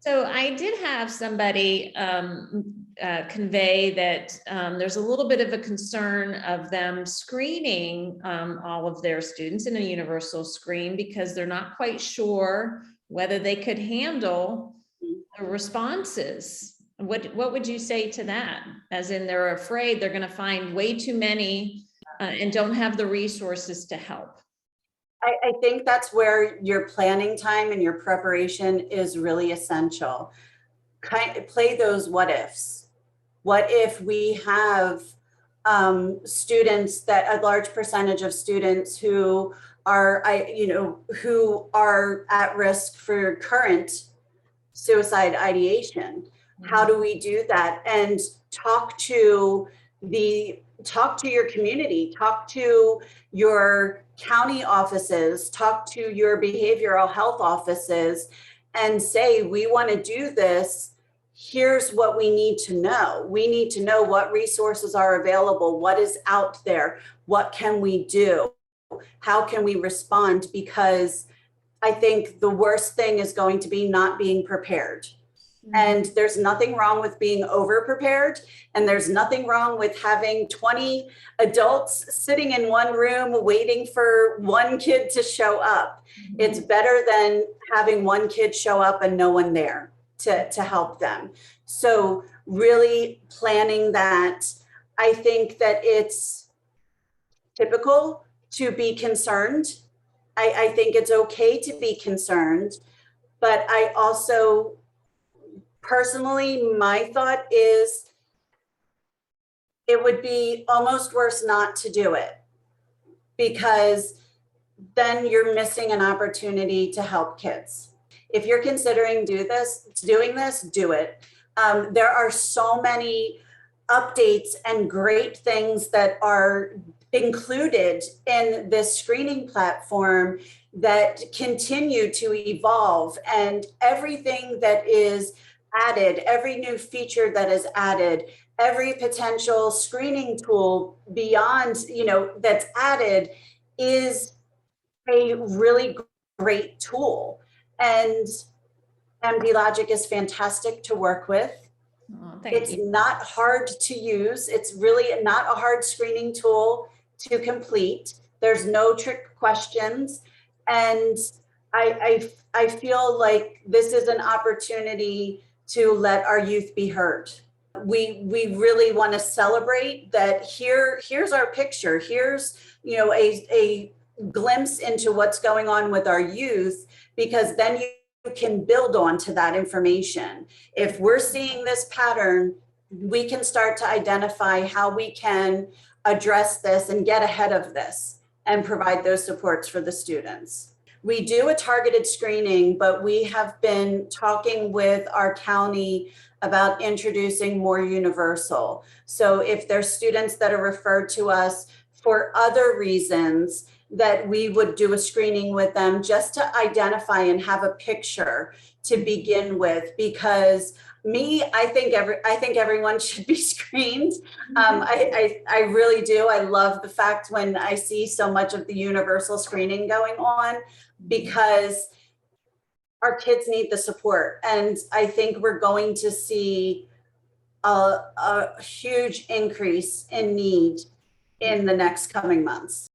So I did have somebody convey that there's a little bit of a concern of them screening all of their students in a universal screen because they're not quite sure whether they could handle the responses. What would you say to that? As in, they're afraid they're going to find way too many and don't have the resources to help. I think that's where your planning time and your preparation is really essential. Play those what ifs. What if we have students, that a large percentage of students who are, who are at risk for current suicide ideation? How do we do that? And talk to your community, talk to your county offices, talk to your behavioral health offices and say, we want to do this. Here's what we need to know. We need to know what resources are available, what is out there, what can we do, how can we respond? Because I think the worst thing is going to be not being prepared. And there's nothing wrong with being over prepared. And there's nothing wrong with having 20 adults sitting in one room waiting for one kid to show up. It's better than having one kid show up and no one there to help them. So really planning that. I think that it's typical to be concerned. I think it's okay to be concerned, but I also, personally, my thought is it would be almost worse not to do it, because then you're missing an opportunity to help kids. If you're considering doing this, do it. There are so many updates and great things that are included in this screening platform that continue to evolve, and everything that is added, every new feature that is added, every potential screening tool beyond, that's added is a really great tool. And mdlogix is fantastic to work with. Oh, it's not hard to use. It's really not a hard screening tool to complete. There's no trick questions. And I feel like this is an opportunity to let our youth be heard. We really want to celebrate that. Here's our picture. Here's, a glimpse into what's going on with our youth, because then you can build on to that information. If we're seeing this pattern, we can start to identify how we can address this and get ahead of this and provide those supports for the students. We do a targeted screening, but we have been talking with our county about introducing more universal. So if there's students that are referred to us for other reasons, that we would do a screening with them just to identify and have a picture to begin with. Because I think everyone should be screened. I really do. I love the fact when I see so much of the universal screening going on, because our kids need the support. And I think we're going to see a huge increase in need in the next coming months.